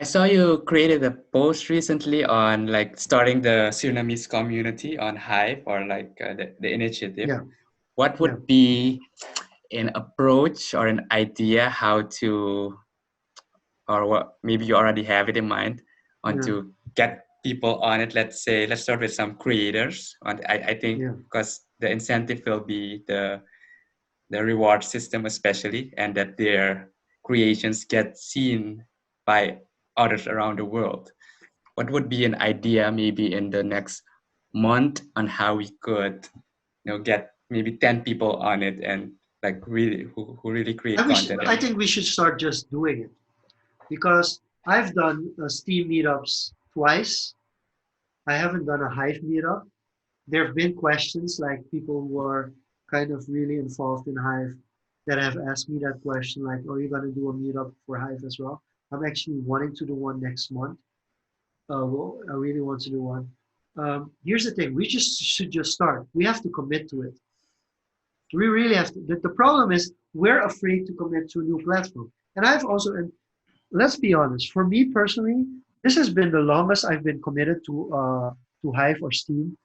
I saw you created a post recently on like starting the Surinamese community on Hive or like the initiative. Yeah, What yeah, would be an approach or an idea how to, or what maybe you already have it in mind, on yeah, to get people on it? Let's say, let's start with some creators. I think yeah. because the incentive will be the reward system especially, and that their creations get seen by others around the world. What would be an idea maybe in the next month on how we could get maybe 10 people on it and like really who really create content I and think we should start just doing it because I've done Steam meetups twice. I haven't done a Hive meetup. There have been questions like people who are kind of really involved in Hive that have asked me that question, like, "Are you going to do a meetup for Hive as well?" I'm actually wanting to do one next month. Well, I really want to do one. Here's the thing: we just should just start. We have to commit to it. We really have to. The problem is we're afraid to commit to a new platform. And I've also, and let's be honest, for me personally, this has been the longest I've been committed to Hive or Steem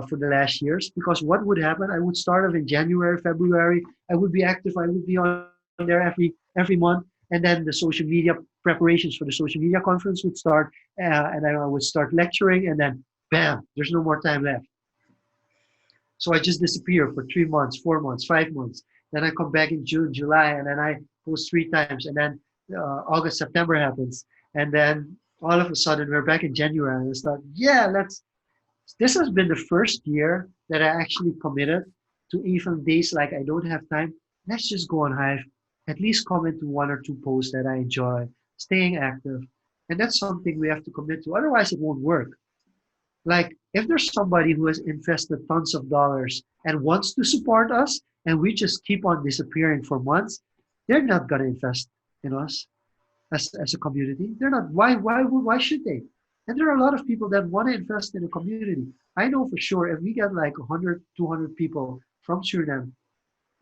for the last years. Because what would happen? I would start off in January, February. I would be active. I would be on there every month, and then the social media preparations for the social media conference would start, and then I would start lecturing, and then bam, there's no more time left. So I just disappear for 3 months, 4 months, 5 months. Then I come back in June, July, and then I post 3 times. And then August, September happens. And then all of a sudden we're back in January and it's like, yeah, let's. This has been the first year that I actually committed to even days like I don't have time. Let's just go on Hive, at least comment to one or two posts that I enjoy, staying active. And that's something we have to commit to. Otherwise, it won't work. Like, if there's somebody who has invested tons of dollars and wants to support us, and we just keep on disappearing for months, they're not gonna invest in us as a community. They're not. Why should they? And there are a lot of people that want to invest in a community. I know for sure if we get like 100, 200 people from Suriname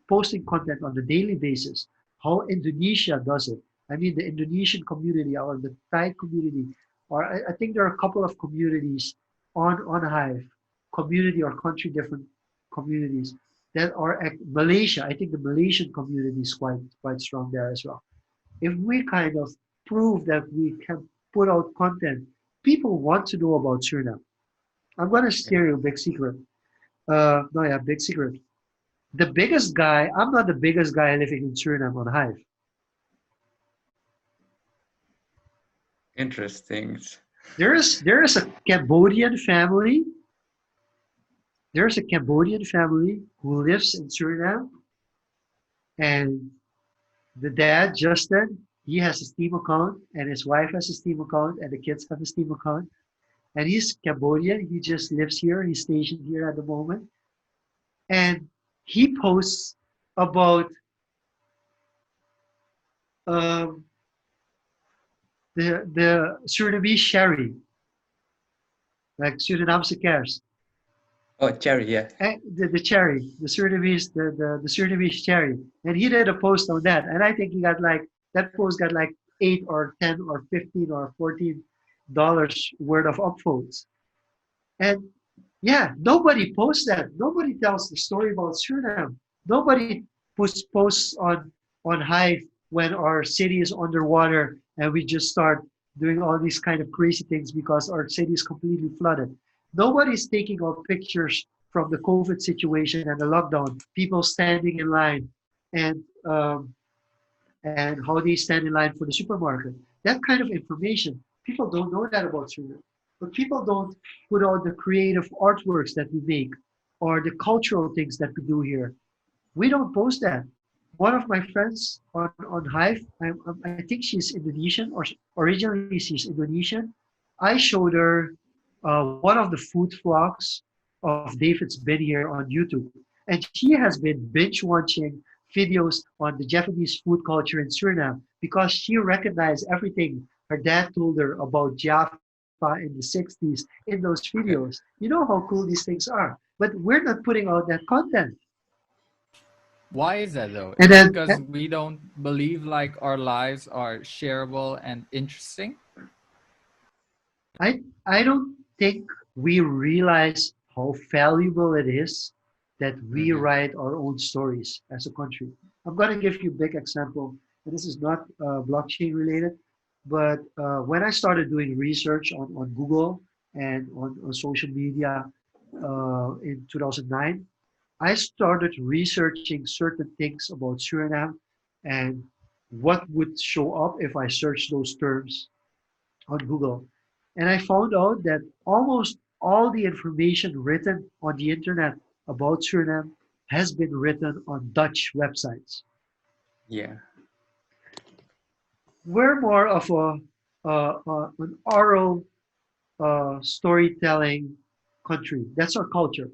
posting content on a daily basis, how Indonesia does it. I mean, the Indonesian community or the Thai community, or I think there are a couple of communities on Hive, community or country different communities that are at Malaysia. I think the Malaysian community is quite strong there as well. If we kind of prove that we can put out content, people want to know about Suriname. I'm gonna share you a big secret. No, yeah, big secret. The biggest guy, I'm not the biggest guy living in Suriname on Hive. interesting. There is a Cambodian family. There's a Cambodian family who lives in Suriname, and the dad, Justin, he has a Steam account, and his wife has a Steam account, and the kids have a Steam account. And he's Cambodian. He just lives here. He's stationed here at the moment, and he posts about um, the Surinamese sherry, like Surinamse. Oh, Cherry, yeah. The cherry, the Surinamese cherry, and he did a post on that, and I think he got like that post got like 8 or 10 or 15 or $14 worth of upvotes, and yeah, nobody posts that. Nobody tells the story about Suriname. Nobody puts posts on Hive when our city is underwater and we just start doing all these kind of crazy things because our city is completely flooded. Nobody's taking out pictures from the COVID situation and the lockdown, people standing in line, and and how they stand in line for the supermarket. That kind of information, people don't know that about Suriname. But people don't put out the creative artworks that we make or the cultural things that we do here. We don't post that. One of my friends on Hive, I think she's Indonesian or originally she's Indonesian. I showed her one of the food vlogs of David's been here on YouTube. And she has been binge watching videos on the Japanese food culture in Suriname because she recognized everything her dad told her about Jaffa in the 60s in those videos. You know how cool these things are. But we're not putting out that content. Why is that though? And Is it then because we don't believe like our lives are shareable and interesting? I don't think we realize how valuable it is that we Mm-hmm. write our own stories as a country. I'm going to give you a big example. And this is not blockchain related, but when I started doing research on Google and on social media in 2009, I started researching certain things about Suriname and what would show up if I searched those terms on Google. And I found out that almost all the information written on the internet about Suriname has been written on Dutch websites. Yeah. We're more of an oral storytelling country. That's our culture.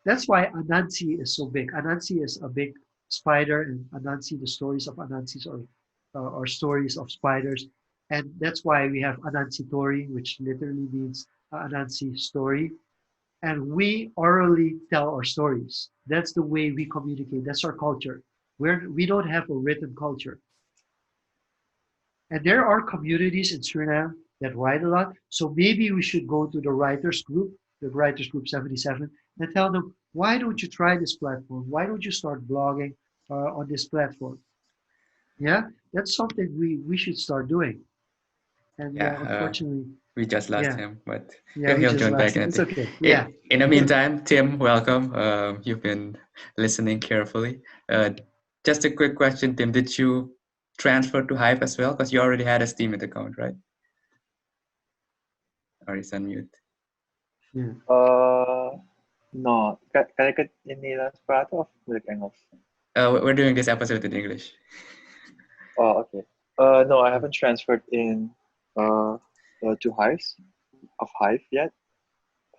That's why Anansi is so big. Anansi is a big spider, and Anansi, the stories of Anansi are stories of spiders. And that's why we have Anansi Tori, which literally means Anansi story. And we orally tell our stories. That's the way we communicate. That's our culture. We don't have a written culture. And there are communities in Suriname that write a lot. So maybe we should go to the Writers Group 77, and tell them, why don't you try this platform? Why don't you start blogging on this platform? Yeah, that's something we should start doing. And Yeah. unfortunately, We just lost yeah, him, but yeah, we he'll just join back lost in it. a It's bit. okay. Yeah. In the meantime, Tim, welcome. You've been listening carefully. Just a quick question, Tim. Did you transfer to Hive as well? Because you already had a Steemit account, right? Or is on mute? Yeah. No. Kan ik het in Nederlands praten of moet ik Engels? We're doing this episode in English. Oh, okay. No, I haven't transferred in to Hive yet.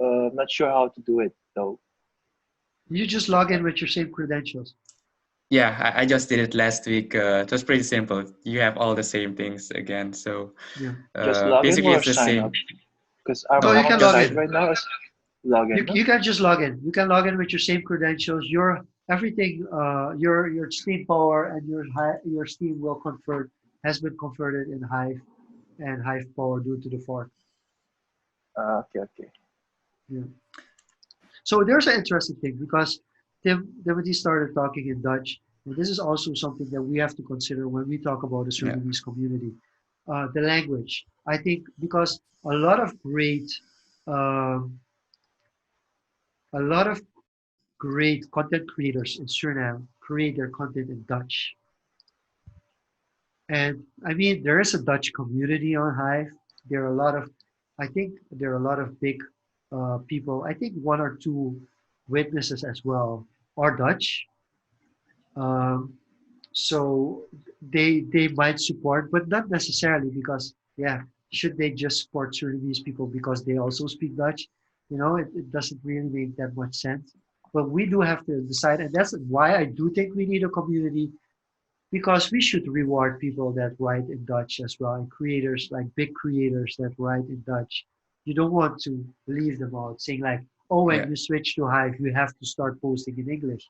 I'm not sure how to do it though. You just log in with your same credentials. Yeah, I just did it last week. It was pretty simple. You have all the same things again. So Yeah. Just log in basically, or it's the sign same. up? Because I'm No, you on can the log site in. right now. Is log in. You can just log in. You can log in with your same credentials. Your everything, your Steam power and your Steam will convert has been converted in Hive and Hive power due to the fork. Okay. Yeah. So there's an interesting thing because Timothy started talking in Dutch, and this is also something that we have to consider when we talk about the Yeah. Surinamese community. The language, I think, because um, a lot of great content creators in Suriname create their content in Dutch. And I mean, there is a Dutch community on Hive. There are a lot of, I think there are a lot of big people. I think one or two witnesses as well are Dutch. Um, so they might support, but not necessarily because, yeah, should they just support Surinamese people because they also speak Dutch? It doesn't really make that much sense. But we do have to decide, and that's why I do think we need a community because we should reward people that write in Dutch as well, and creators like big creators that write in Dutch. You don't want to leave them out, saying like, "Oh, when Yeah. you switch to Hive, you have to start posting in English,"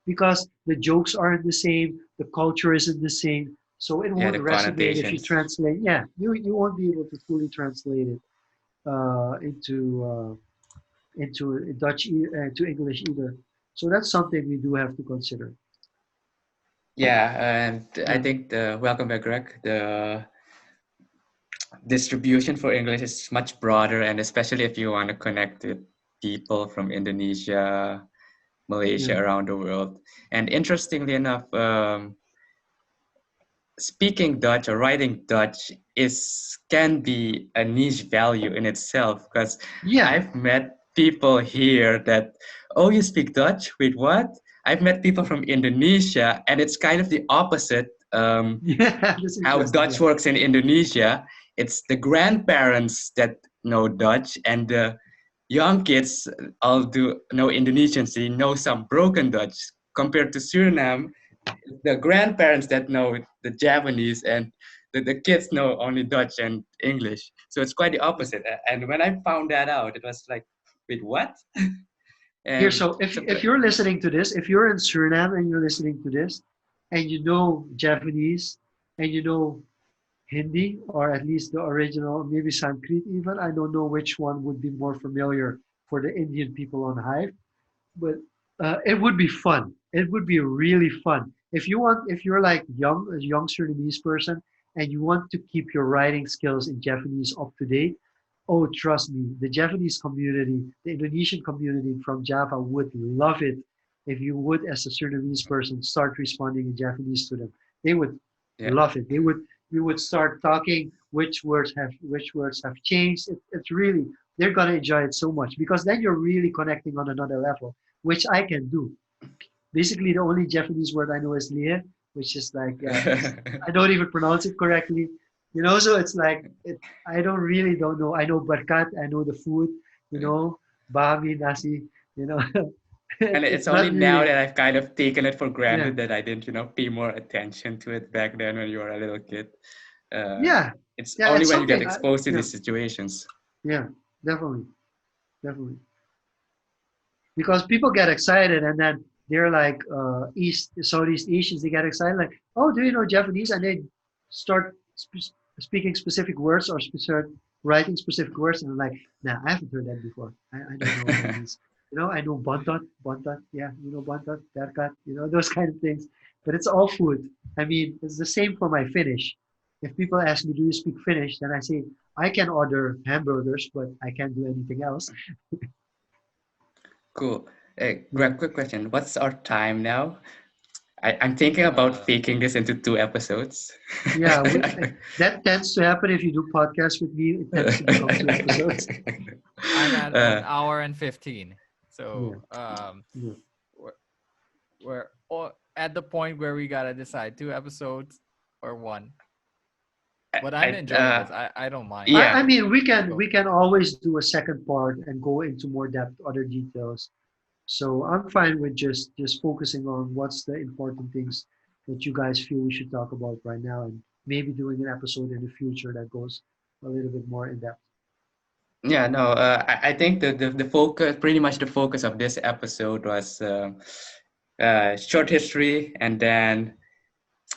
because the jokes aren't the same, the culture isn't the same, so it Yeah, won't the resonate if you connotations. translate. Yeah, you won't be able to fully translate it into Dutch to English either. So that's something we do have to consider. Yeah, and I Yeah. think welcome back, Greg. The distribution for English is much broader, and especially if you want to connect with people from Indonesia, Malaysia, Yeah. around the world. And interestingly enough, speaking Dutch or writing Dutch can be a niche value in itself, because Yeah. I've met people here that, oh, you speak Dutch? Wait, what? I've met people from Indonesia, and it's kind of the opposite. Yeah, that's How interesting. Dutch works in Indonesia, it's the grandparents that know Dutch, and the young kids all do know Indonesian, so you know some broken Dutch. Compared to Suriname, the grandparents that know the Japanese, and the kids know only Dutch and English. So it's quite the opposite. And when I found that out, it was like, wait, what? Here, And so if you're listening to this, if you're in Suriname and you're listening to this, and you know Japanese, and you know Hindi, or at least the original, maybe Sanskrit even. I don't know which one would be more familiar for the Indian people on Hive, but it would be fun. It would be really fun. If you're like a young Surinamese person and you want to keep your writing skills in Japanese up to date, oh, trust me, the Japanese community, the Indonesian community from Java would love it if you would, as a Surinamese person, start responding in Japanese to them. They would Yeah. love it. We would start talking which words have changed. It's really, they're gonna enjoy it so much because then you're really connecting on another level, which I can do. Basically, the only Japanese word I know is lie, which is like I don't even pronounce it correctly. So it's like I don't know. I know barkat, I know the food, bahami nasi, And it's it's only not now really, that I've kind of taken it for yeah, granted that I didn't, pay more attention to it back then when you were a little kid. Uh, yeah, it's yeah. only It's when you get something. exposed to Yeah, these situations. yeah, definitely, definitely. Because people get excited and then they're like Southeast Asians, they get excited like, oh, do you know Japanese? And they start speaking specific words or start writing specific words, and I'm like, nah, I haven't heard that before. I don't know what that means. I know bontot, yeah, bontot, terkat, those kind of things. But it's all food. I mean, it's the same for my Finnish. If people ask me, do you speak Finnish? Then I say, I can order hamburgers, but I can't do anything else. Cool. Yeah. Greg, quick question. What's our time now? I'm thinking about faking this into 2 episodes. Yeah, that tends to happen if you do podcasts with me. It tends to become 2 episodes. I'm at Uh, 1 hour and 15. Yeah, So yeah. we're, we're at the point where we gotta decide 2 episodes or one. But I'm enjoying this. I don't mind. Yeah. I mean, we can Go. we can always do a second part and go into more depth, other details. So I'm fine with just focusing on what's the important things that you guys feel we should talk about right now, and maybe doing an episode in the future that goes a little bit more in depth. Yeah, no, I think the focus, pretty much the focus of this episode was short history and then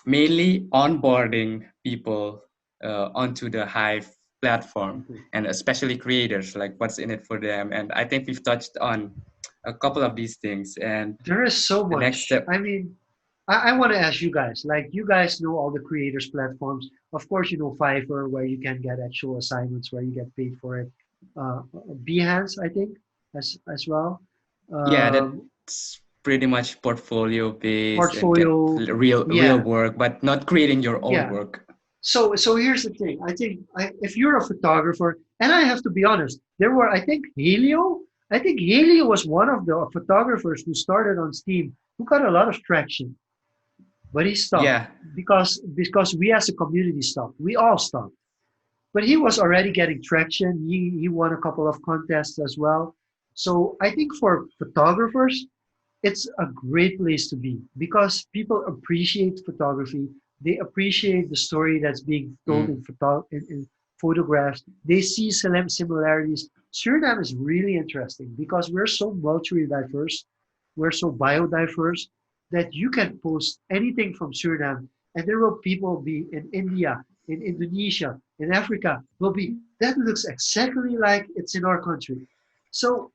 mainly onboarding people onto the Hive platform, Okay. and especially creators, like what's in it for them. And I think we've touched on a couple of these things. And There is so the next much. step, I mean, I want to ask you guys, like you guys know all the creators platforms. Of course, you know Fiverr, where you can get actual assignments where you get paid for it. Uh, Behance, I think, as well. yeah, Um, that's pretty much portfolio based and get Portfolio, real yeah, work, but not creating your own yeah. work. So here's the thing. I think if you're a photographer, and I have to be honest, there were I think Helio was one of the photographers who started on Steam who got a lot of traction, but he stopped Yeah, because we as a community stopped. We all stopped. But he was already getting traction. He won a couple of contests as well. So I think for photographers, it's a great place to be because people appreciate photography. They appreciate the story that's being told mm, in photographs. They see similarities. Suriname is really interesting because we're so multi diverse, we're so biodiverse that you can post anything from Suriname, and there will people be in India, in Indonesia, in Africa, will be that looks exactly like it's in our country. So,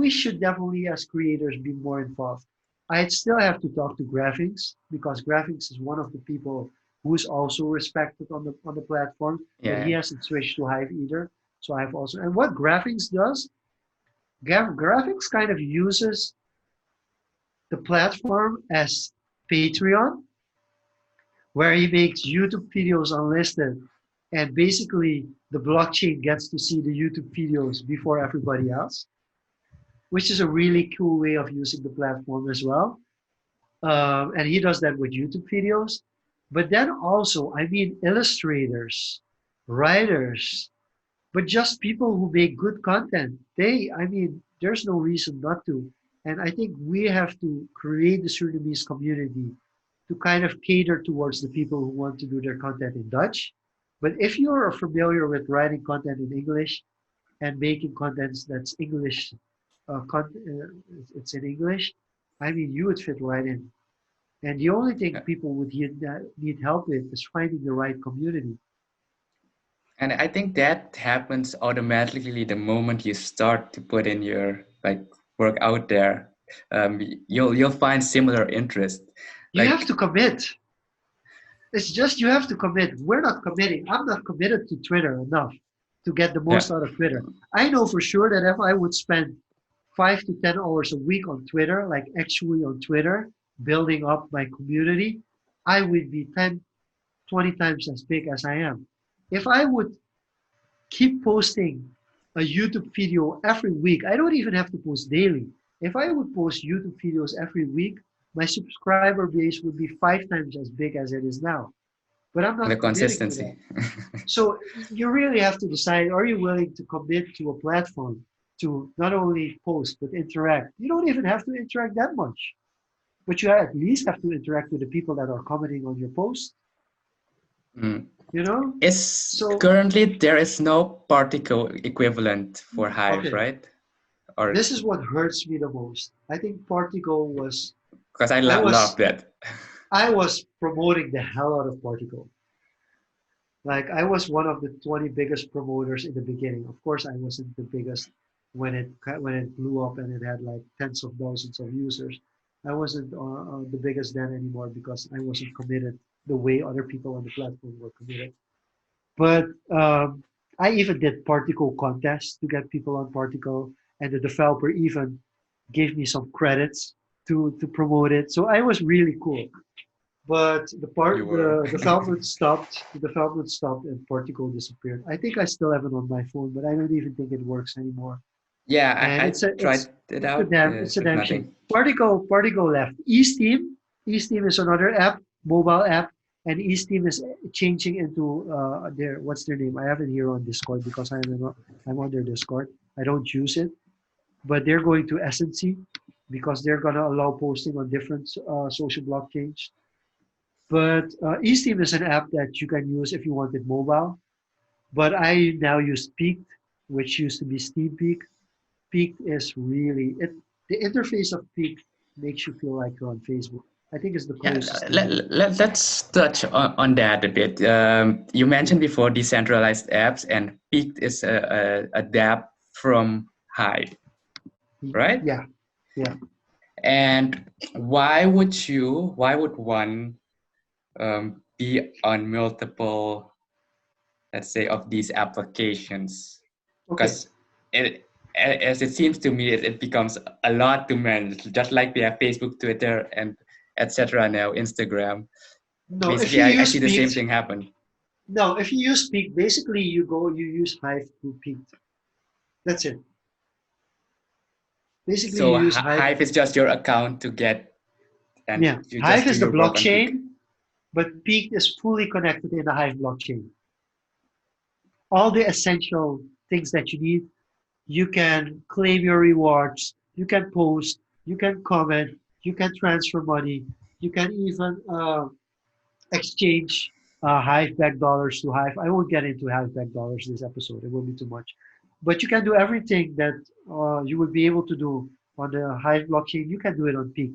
we should definitely, as creators, be more involved. I'd still have to talk to Graphics because Graphics is one of the people who's also respected on the platform, but he yeah. hasn't switched to Hive either. So I've also, and what Graphics does, Graphics kind of uses the platform as Patreon, where he makes YouTube videos unlisted, and basically the blockchain gets to see the YouTube videos before everybody else, which is a really cool way of using the platform as well. And he does that with YouTube videos. But then also, I mean, illustrators, writers, but just people who make good content. I mean, there's no reason not to. And I think we have to create the Surinamese community to kind of cater towards the people who want to do their content in Dutch. But if you're familiar with writing content in English and making contents that's English, it's in English, I mean, you would fit right in. And the only thing people would need help with is finding the right community. And I think that happens automatically the moment you start to put in your like work out there. You'll find similar interest. You have Like to commit. It's just you have to commit. We're not committing. I'm not committed to Twitter enough to get the yeah, most out of Twitter. I know for sure that if I would spend 5 to 10 hours a week on Twitter, like actually on Twitter, building up my community, I would be 10, 20 times as big as I am. If I would keep posting a YouTube video every week, I don't even have to post daily. If I would post YouTube videos every week, my subscriber base would be 5 times as big as it is now. But I'm the not committing to that. consistency. So you really have to decide, are you willing to commit to a platform to not only post but interact? You don't even have to interact that much, but you at least have to interact with the people that are commenting on your post, Mm. you know? Is So, currently there is no particle equivalent for Hive, okay, right? Or this is what hurts me the most. I think Particle was, because I I love was, that. I was promoting the hell out of Particle. Like I was one of the 20 biggest promoters in the beginning. Of course, I wasn't the biggest when it blew up and it had like tens of thousands of users. I wasn't the biggest then anymore because I wasn't committed the way other people on the platform were committed. But I even did Particle contests to get people on Particle, and the developer even gave me some credits to promote it. So I was really cool. But You were. the development stopped. The development stopped, and Particle disappeared. I think I still have it on my phone, but I don't even think it works anymore. Yeah, And I tried it out. it's a There's damn shame. nothing. Particle left. Steem is another app, mobile app, and Steem is changing into their what's their name? I have it here on Discord because I'm on their Discord. I don't use it, but they're going to SNC because they're gonna allow posting on different social blockchains. But Steem is an app that you can use if you want it mobile. But I now use Peaked, which used to be Steam Peak. Peaked is really it. The interface of Peaked makes you feel like you're on Facebook. I think it's the Yeah, closest thing that. let's touch on that a bit. You mentioned before decentralized apps, and Peaked is a dApp from Hive, right? Yeah, yeah. And why would one be on multiple, let's say, of these applications? Okay. Because as it seems to me, it becomes a lot to manage. Just like we have Facebook, Twitter, and etc. now, Instagram. No, if Basically, you I use see the same Peaked, thing happen. no, if you use Peaked, basically you use Hive to Peaked. That's it. Basically, So you use Hive. Hive is just your account to get, and Yeah, you Hive just do is the your work on Peak. blockchain, but Peaked is fully connected in the Hive blockchain. All the essential things that you need. You can claim your rewards, you can post, you can comment, you can transfer money, you can even exchange Hive back dollars to Hive. I won't get into Hive back dollars this episode, it will be too much. But you can do everything that you would be able to do on the Hive blockchain, you can do it on Peak.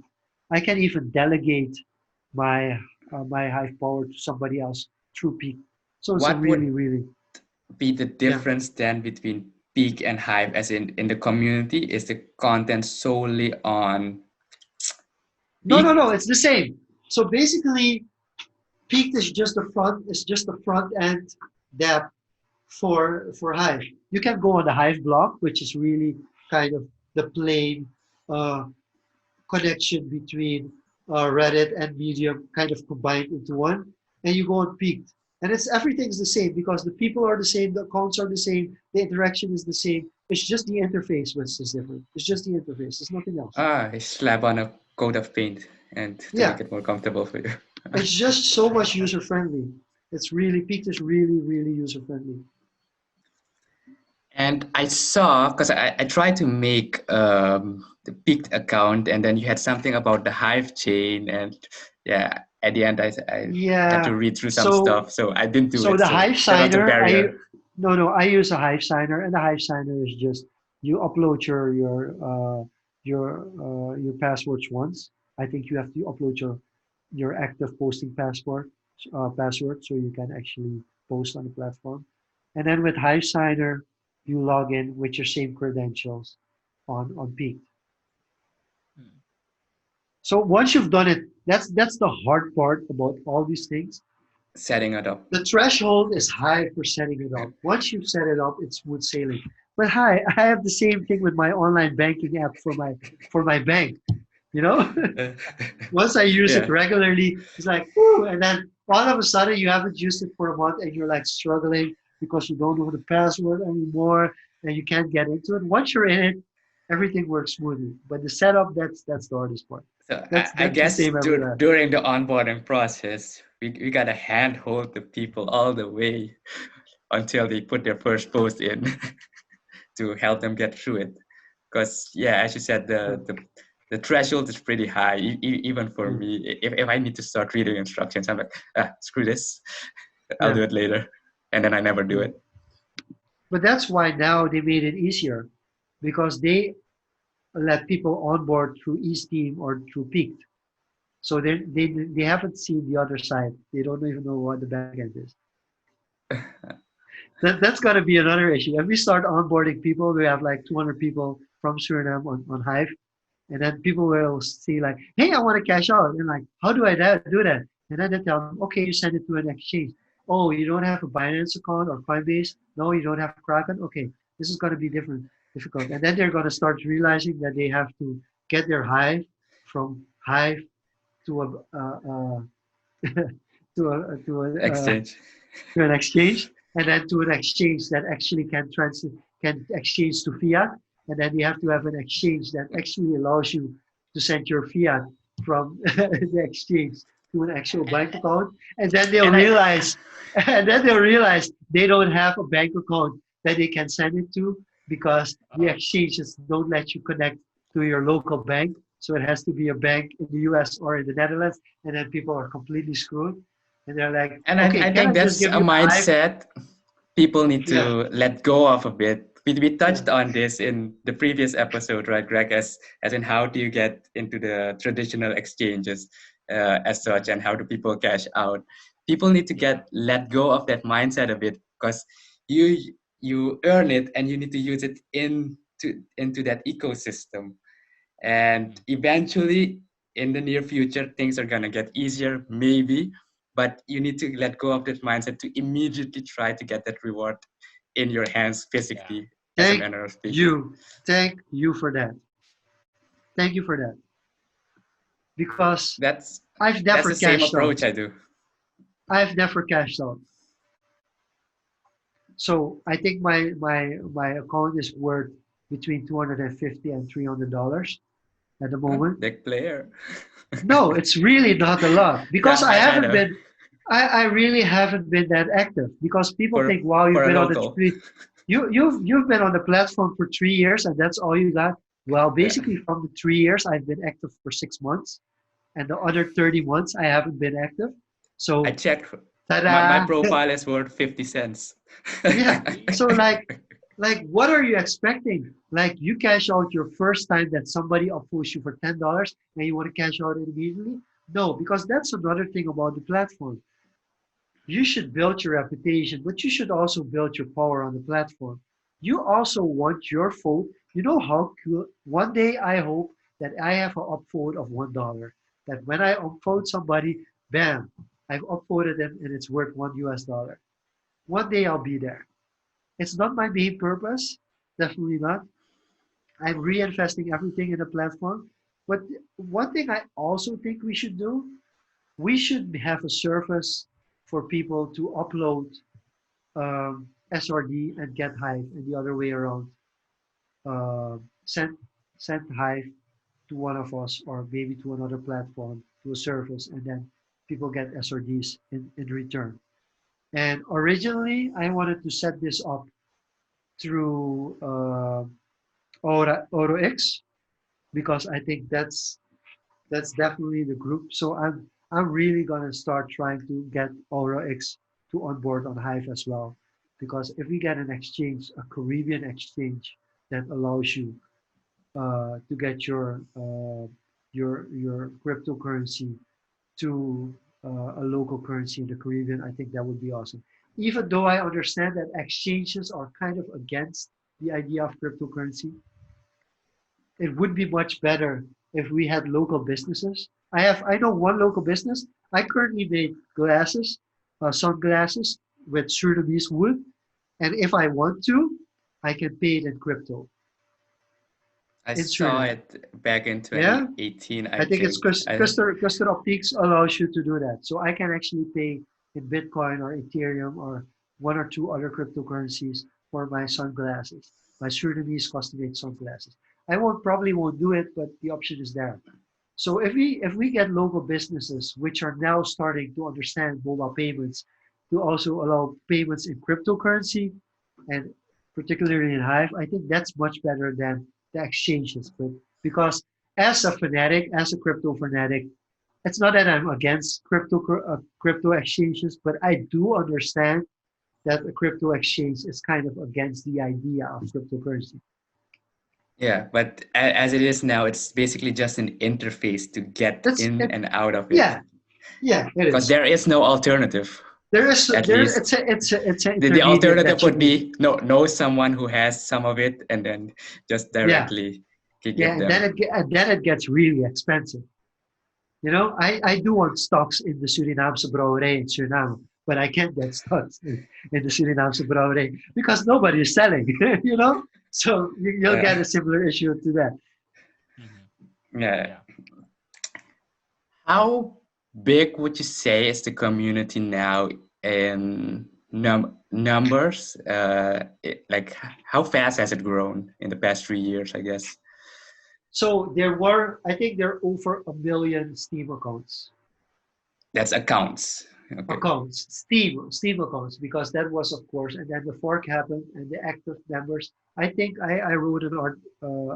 I can even delegate my my Hive power to somebody else through Peak. So it's a What would really, really, be the yeah. difference then between Peak and Hive, as in the community? Is the content solely on No, no, Peak? no, it's the same. So basically, Peaked is just the front. It's just the front end dApp for Hive. You can go on the Hive block, which is really kind of the plain uh, connection between Reddit and Medium, kind of combined into one, and you go on Peaked, and it's everything's the same because the people are the same, the accounts are the same, the interaction is the same. It's just the interface which is different. It's just the interface. It's nothing else. Slap on a coat of paint and to Yeah, make it more comfortable for you. it's just so much user friendly. It's really Peaked is really really user friendly. And I saw, because I tried to make the Peaked account, and then you had something about the Hive chain, and yeah, at the end I had to Yeah. read through some So stuff, so I didn't do so it. the So Hive that was a signer, barrier. I use a Hive signer, and the Hive signer is just you upload your passwords once. I think you have to upload your active posting password so you can actually post on the platform. And then with Hive Signer, you log in with your same credentials on Peak. So once you've done it, that's the hard part about all these things. Setting it up. The threshold is high for setting it up. Once you set it up, it's smooth sailing. But I have the same thing with my online banking app for my bank. You know, once I use it regularly, it's like, whoo, and then all of a sudden you haven't used it for a month and you're like struggling because you don't know the password anymore and you can't get into it. Once you're in it, everything works smoothly. But the setup, that's the hardest part. So That's I the guess same everywhere. during the onboarding process, we gotta handhold the people all the way until they put their first post in to help them get through it. Because as you said, the threshold is pretty high, even for me. If I need to start reading instructions, I'm like, screw this, I'll do it later, and then I never do it. But that's why now they made it easier, because they let people onboard through eSteem or through Peak. So they haven't seen the other side. They don't even know what the backend is. That's got to be another issue. If we start onboarding people, we have like 200 people from Suriname on Hive, and then people will see like, hey, I want to cash out. And like, how do I do that? And then they tell them, okay, you send it to an exchange. Oh, you don't have a Binance account or Coinbase? No, you don't have Kraken? Okay, this is going to be difficult. And then they're going to start realizing that they have to get their Hive from Hive to Exchange. to an exchange, and then to an exchange that actually can exchange to fiat, and then you have to have an exchange that actually allows you to send your fiat from the exchange to an actual bank account, and then they'll realize they don't have a bank account that they can send it to, because the exchanges don't let you connect to your local bank. So it has to be a bank in the US or in the Netherlands, and then people are completely screwed. And they're like, and okay, I think that's a mindset people need to let go of a bit. We touched on this in the previous episode, right, Greg? As in, how do you get into the traditional exchanges as such, and how do people cash out? People need to let go of that mindset a bit, because you earn it and you need to use it into that ecosystem. And eventually, in the near future, things are gonna get easier, maybe. But you need to let go of that mindset to immediately try to get that reward in your hands physically. Thank you for that. Thank you for that. Because that's I've never the same cashed approach out. I do. I've never cashed out. So I think my account is worth between $250 and $300 at the moment. Big player. No, it's really not a lot, because I really haven't been that active, because people think, wow, you've been on the street. You've been on the platform for 3 years and that's all you got. Well, basically from the 3 years I've been active for 6 months, and the other 30 months I haven't been active. So I checked. My profile is worth 50 cents. Yeah. So like what are you expecting? Like, you cash out your first time that somebody approached you for $10 and you want to cash out immediately? No, because that's another thing about the platform. You should build your reputation, but you should also build your power on the platform. You also want your vote. You know how cool? One day I hope that I have an upvote of $1. That when I upvote somebody, bam, I've upvoted them and it's worth $1. One day I'll be there. It's not my main purpose, definitely not. I'm reinvesting everything in the platform. But one thing I also think we should do, we should have a service for people to upload SRD and get Hive, and the other way around. Send Hive to one of us, or maybe to another platform, to a service, and then people get SRDs in return. And originally, I wanted to set this up through AuroX, because I think that's definitely the group. So I'm really gonna start trying to get AuroX to onboard on Hive as well, because if we get an exchange, a Caribbean exchange that allows you to get your cryptocurrency to a local currency in the Caribbean, I think that would be awesome. even though I understand that exchanges are kind of against the idea of cryptocurrency, it would be much better if we had local businesses. I know one local business. I currently make glasses, sunglasses with Surinamese wood, and if I want to, I can pay it in crypto I in saw Suriname. it back in Yeah, 2018, I I think it's think. Custer Optics allows you to do that. So I can actually pay in Bitcoin or Ethereum or one or two other cryptocurrencies for my sunglasses, my Surinamese custom-made sunglasses. I probably won't do it, but the option is there. So if we get local businesses which are now starting to understand mobile payments to also allow payments in cryptocurrency and particularly in Hive, I think that's much better than the exchanges. But because as a fanatic, as a crypto fanatic, it's not that I'm against crypto exchanges, but I do understand that a crypto exchange is kind of against the idea of cryptocurrency. Yeah, but as it is now, it's basically just an interface to get That's in it. and out of it. Yeah, yeah, it Because is. there is no alternative. There is At there. least It's an the intermediate alternative that you would need. be know someone who has some of it and then just Yeah, directly can yeah, give them. and then it gets really expensive. You know, I do want stocks in the Surinamese brouwerij in Suriname, but I can't get stocks in the Surinamese brouwerij because nobody is selling. You know, so you'll get Yeah, a similar issue to that. yeah. Yeah. How big would you say is the community now in numbers? Like how fast has it grown in the past 3 years, I guess? So I think there are over 1 million Steam accounts. That's accounts. Okay. Steam accounts, because that was, of course, and then the fork happened and the active members. I think I wrote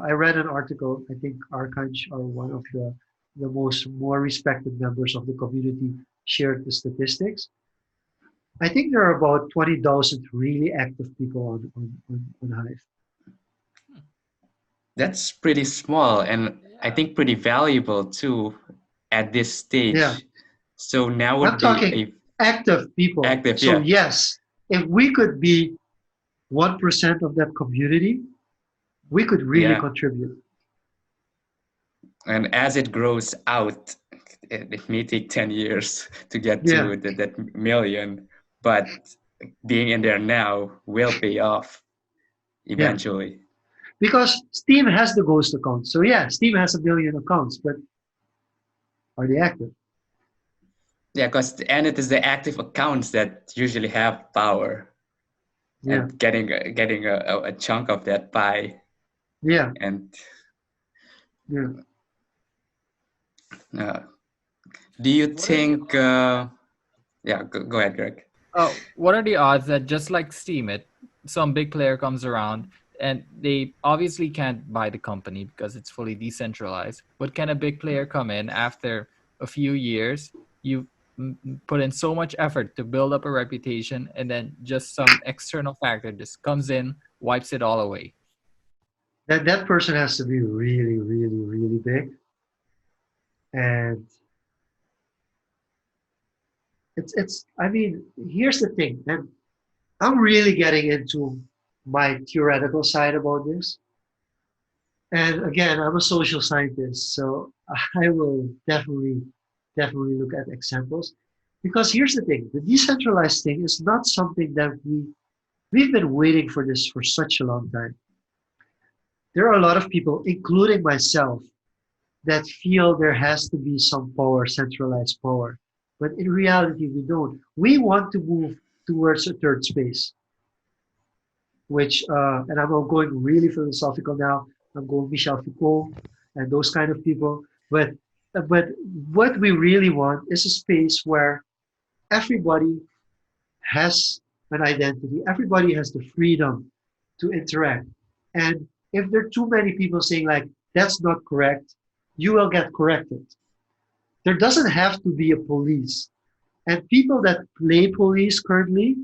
I read an article. I think Archives are one of the more respected members of the community shared the statistics. I think there are about 20,000 really active people on Hive. That's pretty small and I Yeah. think pretty valuable too at this Yeah, stage. So now I'm would be talking a active people. active, So yeah. yes, if we could be 1% of that community, we could really Yeah. contribute. And as it grows out, it may take 10 years to get Yeah, to that million, but being in there now will pay off yeah. eventually. Because Steam has the ghost account. So yeah, Steam has 1 million accounts, but are they active? Yeah, and it is the active accounts that usually have power Yeah, and getting a chunk of that pie. yeah, And yeah. uh, do you What are the think? Yeah, go ahead, Greg. what are the odds that just like Steemit, some big player comes around and they obviously can't buy the company because it's fully decentralized, but can a big player come in after a few years? You put in so much effort to build up a reputation, and then just some external factor just comes in, wipes it all away. That person has to be really, really, really big. And I mean, here's the thing, and I'm really getting into my theoretical side about this. And again, I'm a social scientist, so I will definitely look at examples. Because here's the thing, the decentralized thing is not something that we've been waiting for this for such a long time. There are a lot of people, including myself, that feel there has to be some power, centralized power. But in reality, we don't. We want to move towards a third space, which, and I'm going really philosophical now. I'm going Michel Foucault and those kind of people. But what we really want is a space where everybody has an identity. Everybody has the freedom to interact. And if there are too many people saying like, that's not correct, you will get corrected. There doesn't have to be a police. And people that play police currently,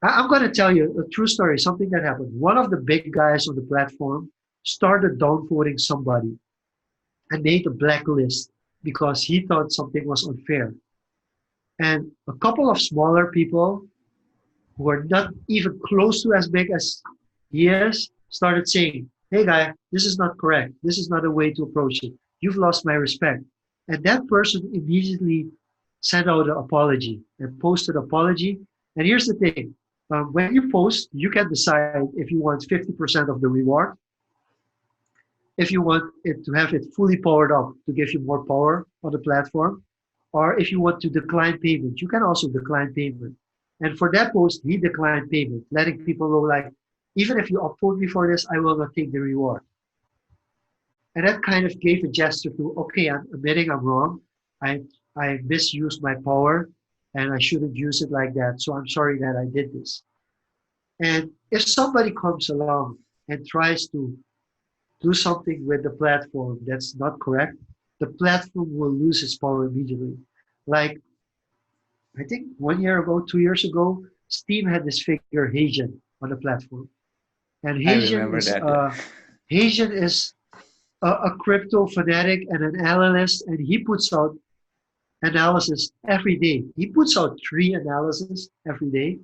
I'm going to tell you a true story, something that happened. One of the big guys on the platform started downvoting somebody and made a blacklist because he thought something was unfair. And a couple of smaller people who are not even close to as big as he is, started saying, hey guy, this is not correct. This is not a way to approach it. You've lost my respect. And that person immediately sent out an apology and posted apology. And here's the thing. When you post, you can decide if you want 50% of the reward, if you want it to have it fully powered up to give you more power on the platform, or if you want to decline payment, you can also decline payment. And for that post, he declined payment, letting people know like, even if you upvote me for this, I will not take the reward. And that kind of gave a gesture to, okay, I'm admitting I'm wrong. I misused my power and I shouldn't use it like that. So I'm sorry that I did this. And if somebody comes along and tries to do something with the platform that's not correct, the platform will lose its power immediately. Like, I think 1 year ago, 2 years ago, Steem had this figure Haitian on the platform. And I remember that. Haitian is a crypto fanatic and an analyst, and he puts out analysis every day. He puts out 3 analyses every day.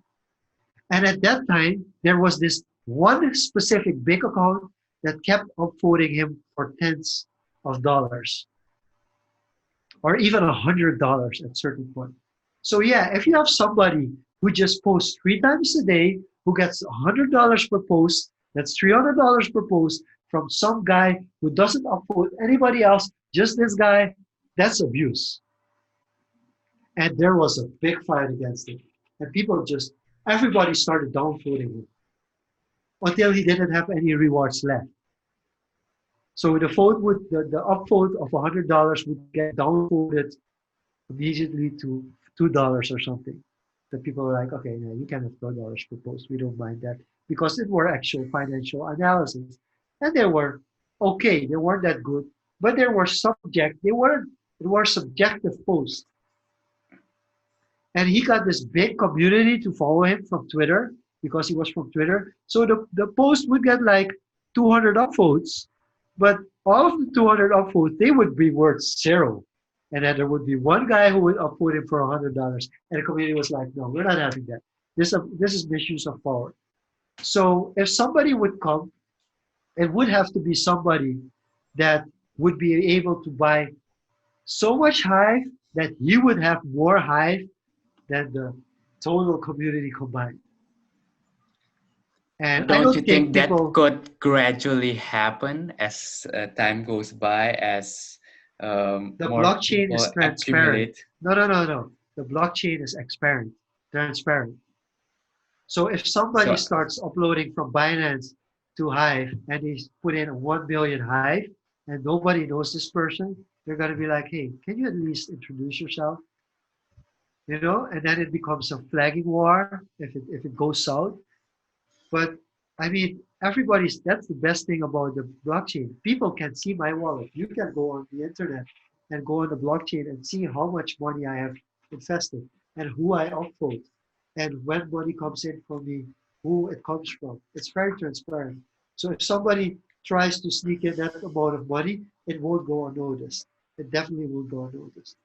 And at that time, there was this one specific big account that kept upvoting him for tens of dollars or even $100 at certain point. So yeah, if you have somebody who just posts 3 times a day, who gets $100 per post, that's $300 per post from some guy who doesn't upvote anybody else, just this guy, that's abuse. And there was a big fight against it. And everybody started downvoting him until he didn't have any rewards left. So the upvote of $100 would get downvoted immediately to $2 or something. The people were like, okay, no, you can have $4 per post. We don't mind that, because it were actual financial analysis, and they were okay. They weren't that good, but they were subjective posts. And he got this big community to follow him from Twitter because he was from Twitter. So the post would get like 200 upvotes, but all of the 200 upvotes, they would be worth 0. And then there would be one guy who would upvote him for $100. And the community was like, no, we're not having that. This is misuse of power. So if somebody would come, it would have to be somebody that would be able to buy so much Hive that he would have more Hive than the total community combined. And Don't you think that could gradually happen as time goes by, as the blockchain is transparent? No. The blockchain is transparent. So if somebody starts uploading from Binance to Hive and he's put in 1 million Hive and nobody knows this person, they're going to be like, hey, can you at least introduce yourself? You know, and then it becomes a flagging war if it goes south. But I mean, that's the best thing about the blockchain. People can see my wallet. You can go on the internet and go on the blockchain and see how much money I have invested and who I upvote and when money comes in from me, who it comes from. It's very transparent. So if somebody tries to sneak in that amount of money, it won't go unnoticed. It definitely won't go unnoticed.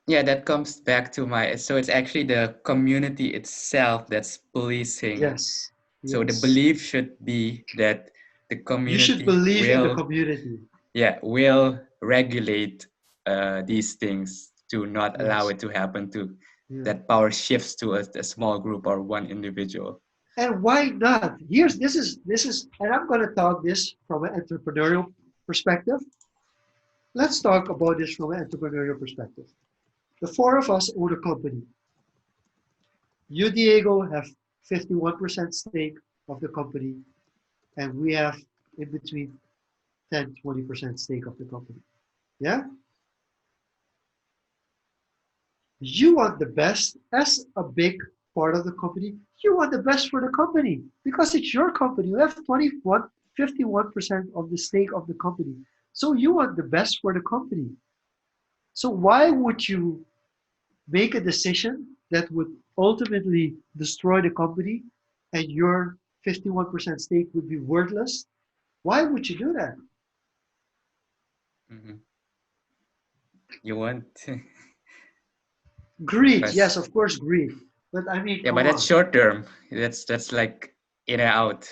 Yeah, that comes back to so it's actually the community itself that's policing. Yes. So the belief should be that the community you should believe in the community. Yeah, will regulate these things to not allow it to happen that power shifts to a small group or one individual. And why not? This is, and I'm going to talk this from an entrepreneurial perspective. Let's talk about this from an entrepreneurial perspective. The 4 of us own a company. You, Diego, have 51% stake of the company, and we have in between 10-20% stake of the company. Yeah? You want the best as a big part of the company. You want the best for the company because it's your company. You have 51% of the stake of the company. So you want the best for the company. So why would you make a decision that would ultimately destroy the company and your 51% stake would be worthless? Why would you do that? Mm-hmm. You want greed? Yes, of course, greed. But I mean, Yeah, come but that's on, short term. That's like in and out.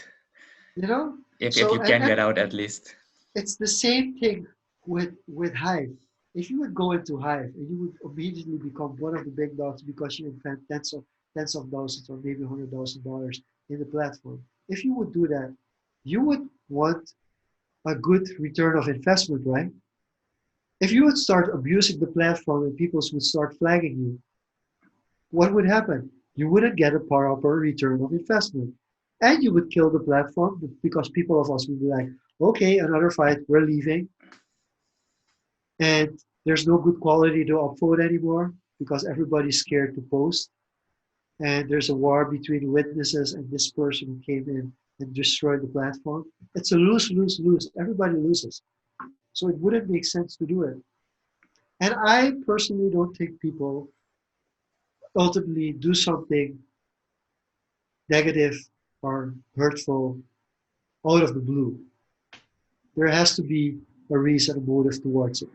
you know. If So you can get out at least. it's the same thing with Hive. If you would go into Hive and you would immediately become one of the big dogs because you invent tens of thousands or maybe $100,000 in the platform. If you would do that, you would want a good return of investment, right? If you would start abusing the platform and people would start flagging you, what would happen? You wouldn't get a proper return of investment. And you would kill the platform because people of us would be like, okay, another fight, we're leaving. And there's no good quality to upload anymore because everybody's scared to post. And there's a war between witnesses and this person who came in and destroyed the platform. It's a lose, lose, lose. Everybody loses. So it wouldn't make sense to do it. And I personally don't think people ultimately do something negative or hurtful out of the blue. There has to be a reason, a motive towards it.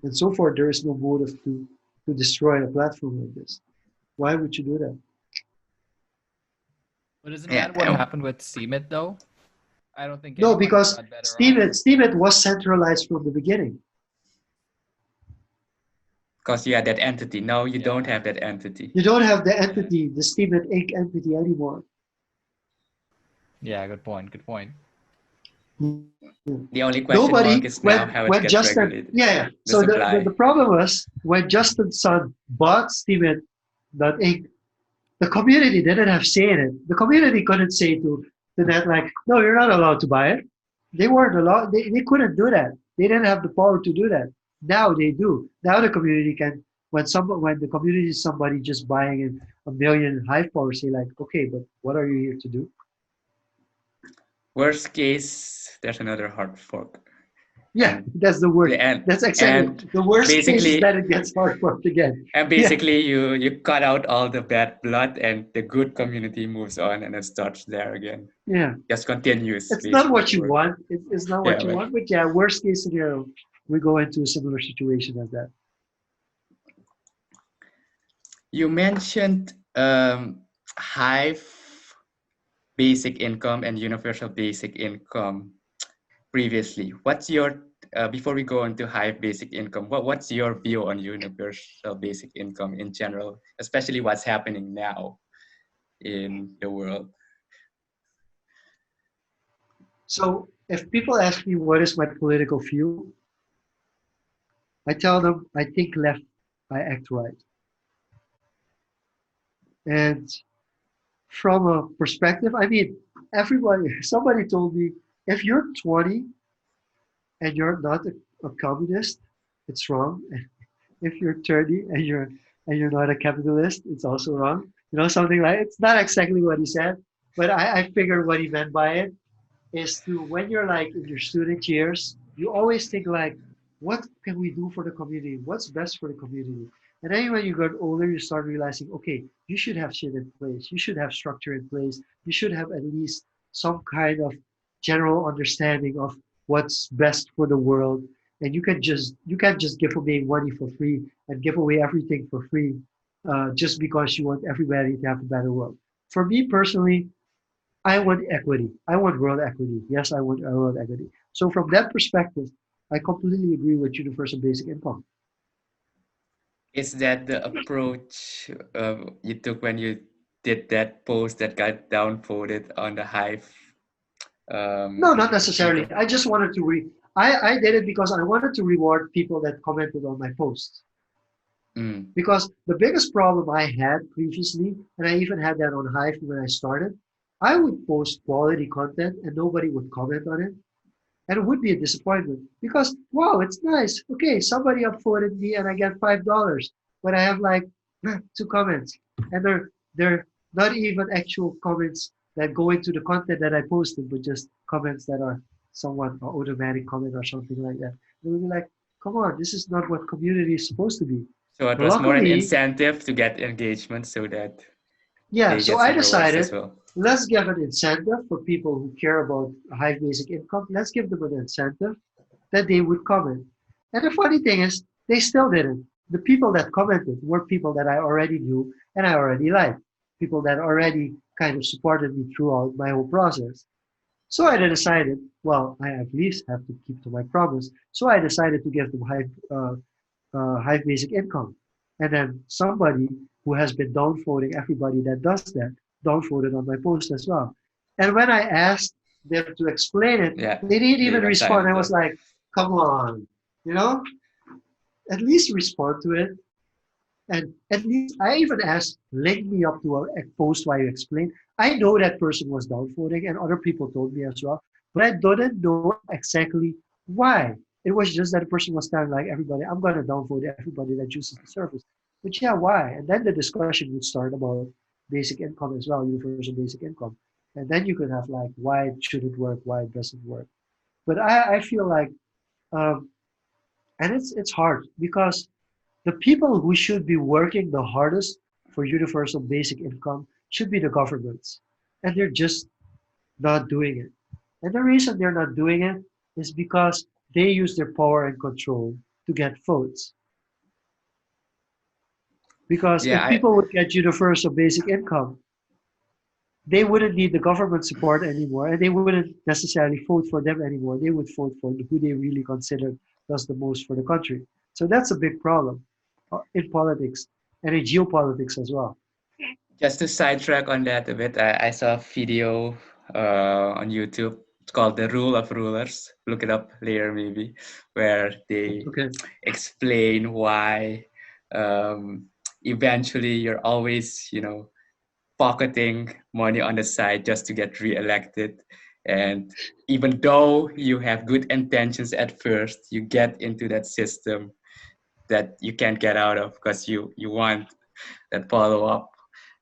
And so far, there is no motive to destroy a platform like this. Why would you do that? But isn't Yeah, that what happened with Steemit though? I don't think No, anyone because got better off. Steemit was centralized from the beginning. because you had that entity. Now you don't Yeah. have that entity. You don't have the entity, the Steemit Inc. entity anymore. Yeah, good point. Good point. The only question mark Nobody, is now how it when gets Justin, regulated. yeah. The So supply. the problem was when Justin's son bought Steemit.inc, the community didn't have say in it. The community couldn't say to that like, no, you're not allowed to buy it. They weren't allowed. They couldn't do that. They didn't have the power to do that. Now they do. Now the community can. When the community is somebody just buying a million Hive power, say like, okay, but what are you here to do? Worst case, there's another hard fork. Yeah, And that's the word. and That's exactly and the worst case is basically that it gets hard forked again. and basically you cut out all the bad blood and the good community moves on and it starts there again. Yeah, Just continues it's not basically what the you work. want. It's not what Yeah, you but want. But yeah, worst case scenario, we go into a similar situation as that. you mentioned Hive basic income and universal basic income previously. What's your before we go into Hive basic income, what's your view on universal basic income in general, especially what's happening now in the world? So if people ask me what is my political view, I tell them I think left, I act right. And from a perspective, I mean, somebody told me, if you're 20 and you're not a communist, it's wrong. If you're 30 and you're not a capitalist, it's also wrong. Something like it's not exactly what he said, but I figured what he meant by it is to when you're like in your student years, you always think like, what can we do for the community? What's best for the community? And then when you get older, you start realizing, okay, you should have shit in place. You should have structure in place. You should have at least some kind of general understanding of what's best for the world. And you can't just give away money for free and give away everything for free just because you want everybody to have a better world. For me personally, I want equity. I want world equity. Yes, I want world equity. So from that perspective, I completely agree with universal basic income. Is that the approach you took when you did that post that got downvoted on the Hive? No, not necessarily. Income? I just wanted to I did it because I wanted to reward people that commented on my posts. Mm. Because the biggest problem I had previously, and I even had that on Hive when I started, I would post quality content and nobody would comment on it. And it would be a disappointment because, wow, it's nice. Okay, somebody upvoted me and I get $5. But I have like two comments. And they're not even actual comments that go into the content that I posted, but just comments that are somewhat an automatic comment or something like that. They would be like, come on, this is not what community is supposed to be. So it But was more an luckily, incentive to get engagement so that yeah, they so get I some rewards as decided well. let's give an incentive for people who care about high basic income. Let's give them an incentive that they would comment. And the funny thing is, they still didn't. the people that commented were people that I already knew and I already liked, people that already kind of supported me throughout my whole process. So I decided, well, I at least have to keep to my promise. So I decided to give them Hive basic income. And then somebody who has been downvoting everybody that does that, downvoted on my post as well. And when I asked them to explain it, Yeah, they didn't they even went respond. I silent was though. like, come on, you know, at least respond to it. And at least I even asked, link me up to a post while you explain. I know that person was downvoting and other people told me as well, but I didn't know exactly why. It was just that the person was telling like everybody, I'm going to downvote everybody that uses the service. But yeah, why? And then the discussion would start about basic income as well, universal basic income. And then you could have like, why should it work? Why it doesn't work? But I feel like, um, and it's hard because the people who should be working the hardest for universal basic income should be the governments. And they're just not doing it. And the reason they're not doing it is because they use their power and control to get votes. Because Yeah, if people would get universal basic income, they wouldn't need the government support anymore and they wouldn't necessarily vote for them anymore. They would vote for who they really consider does the most for the country. So that's a big problem in politics and in geopolitics as well. just to sidetrack on that a bit, I saw a video on YouTube. It's called "The Rule of Rulers." Look it up later, maybe, where they Okay. explain why eventually you're always, pocketing money on the side just to get re-elected. And even though you have good intentions at first, you get into that system that you can't get out of because you want that follow-up.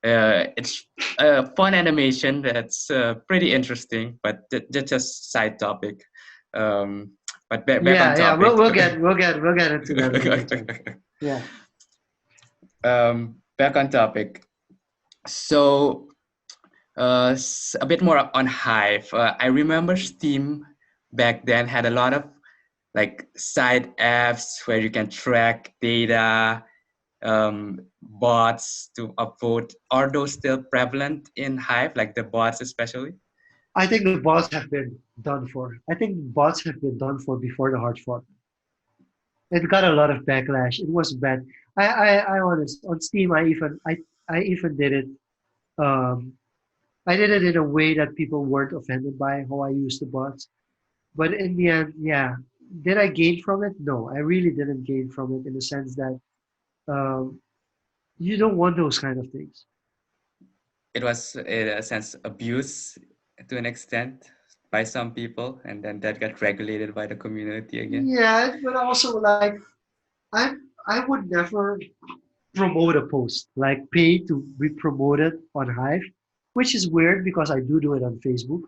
It's a fun animation that's pretty interesting, but that's just side topic. But back on Yeah. topic. We'll get into that later. Yeah. Back on topic. So a bit more on Hive. I remember Steem back then had a lot of like side apps where you can track data, bots to upvote. Are those still prevalent in Hive, like the bots especially? I think the bots have been done for. I think bots have been done for before the hard fork. It got a lot of backlash. It was bad. I honest on Steam. I even did it. Um, I did it in a way that people weren't offended by how I used the bots. But in the end, yeah, did I gain from it? No, I really didn't gain from it in the sense that um, you don't want those kind of things. It was in a sense abuse to an extent by some people, and then that got regulated by the community again. Yeah, but also like I would never promote a post, like pay to be promoted on Hive, which is weird because I do it on Facebook.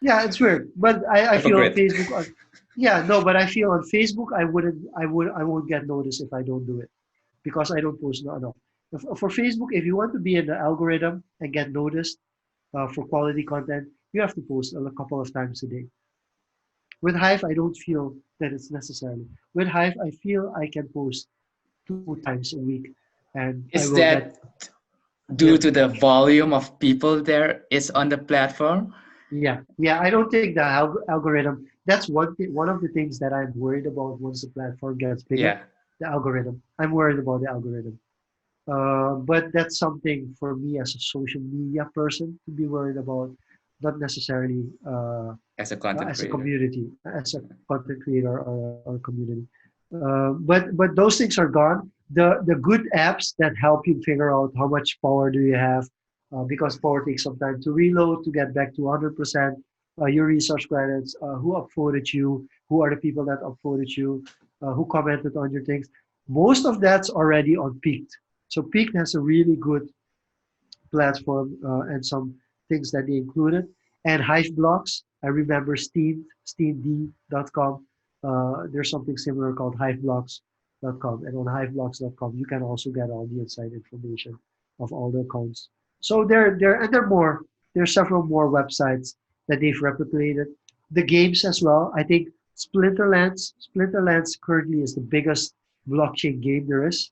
Yeah, it's weird, but I feel on Hypocrite. Facebook. Yeah, no, but I feel on Facebook I won't get noticed if I don't do it because I don't post enough. For Facebook, if you want to be in the algorithm and get noticed for quality content, you have to post a couple of times a day. With Hive, I don't feel that it's necessary. With Hive, I feel I can post 2 times a week, and I Is will get that due to the volume of people there is on the platform? yeah. I don't think the algorithm. That's one of the things that I'm worried about once the platform gets bigger. Yeah. The algorithm. I'm worried about the algorithm. But that's something for me as a social media person to be worried about, not necessarily As a content as a creator. community, as a content creator or community. But those things are gone. The good apps that help you figure out how much power do you have, because power takes some time to reload to get back to 100%. Your resource credits, who upvoted you, who are the people that upvoted you, who commented on your things. Most of that's already on Peaked. So Peaked has a really good platform and some things that they included. And Hive blocks. I remember steemd.com. There's something similar called hiveblocks.com. And on hiveblocks.com, you can also get all the inside information of all the accounts. So there are more. There are several more websites that they've replicated. The games as well. I think Splinterlands currently is the biggest blockchain game there is